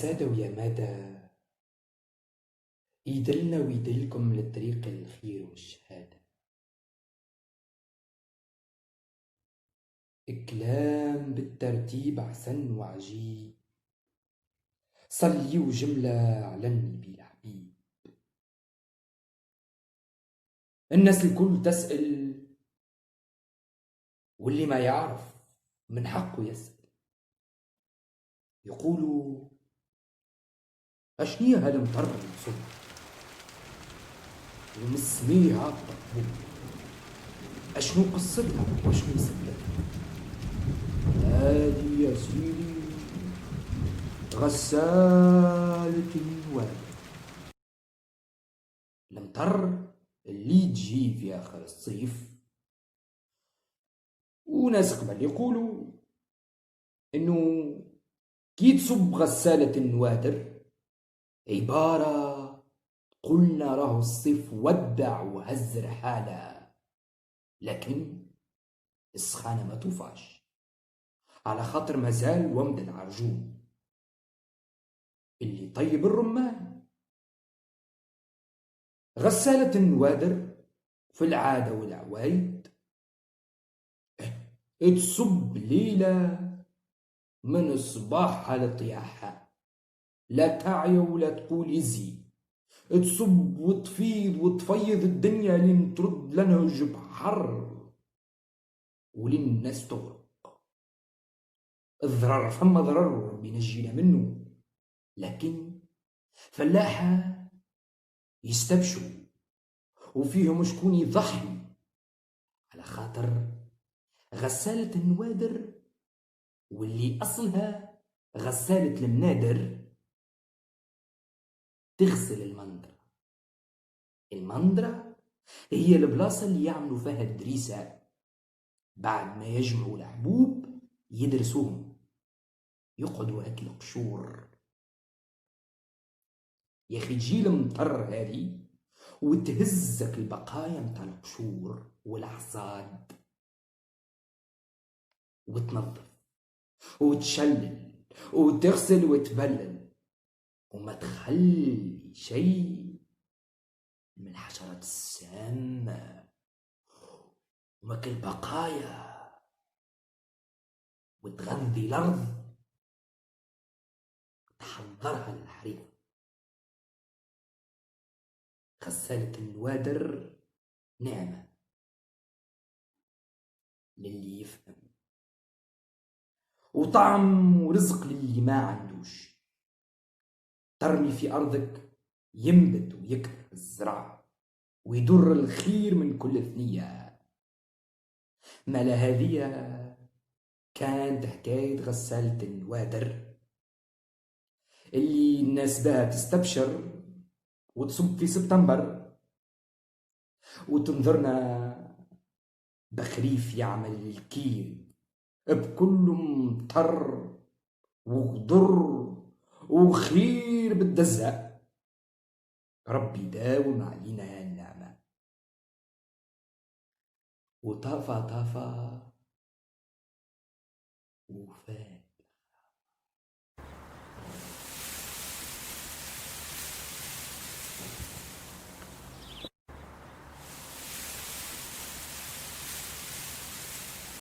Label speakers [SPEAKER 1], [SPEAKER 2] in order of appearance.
[SPEAKER 1] سادة ويا مادة، يدلنا ويدلكم للطريق الخير والشهادة. كلام بالترتيب أحسن وعجيب، صلي وجملة على النبي الحبيب. الناس الكل تسأل، واللي ما يعرف من حقه يسأل. يقولوا أشنيها المطر الصبح ومسميها الطبول، أشنو قصتها وأشنو سبتها؟ هادي يا سيدي غسالة الواد. المطر اللي تجي في آخر الصيف، وناس قبل يقولوا إنه كي تصب غسالة النوادر عبارة قلنا راهو الصيف ودع وهز رحالة، لكن السخانة ما توفاش، على خاطر مازال ومد العرجون اللي طيب الرمان. غسالة النوادر في العادة والعوايد تصب ليلة من الصباح للطياحة، لا تعي ولا تقول يزي، تصب وتفيض وتفيض الدنيا لين ترد لنهج بحر ولين الناس تغرق. الضرر فما ضرر ربي ينجينا منه، لكن فلاحة يستبشوا وفيهم شكون يضحي على خاطر غسالة النوادر، واللي أصلها غسالة المنادر تغسل المندرة. المندرة هي البلاصة اللي يعملوا فيها الدريسة بعد ما يجمعوا الحبوب يدرسوهم، يقعدوا أكل قشور. يا أخي تجي المطر هذه وتهزك البقايا متاع القشور والحصاد، وتنظف وتشلل وتغسل وتبلل، وما تخلي شيء من الحشرات السامة وماك البقايا، وتغذي الأرض وتحضرها للحريق. غسالة النوادر نعمة للي يفهم، وطعم ورزق للي ما عندوش. ترمي في أرضك ينبت ويكبر الزرع ويدر الخير من كل ثنية. مالا هذه كانت حكاية غسالة النوادر اللي الناس بها تستبشر وتصب في سبتمبر، وتنظرنا بخريف يعمل الكيل بكل مطر وضر وخير بالدزة. ربي داوم علينا النعمة. وطافا طافا وفات.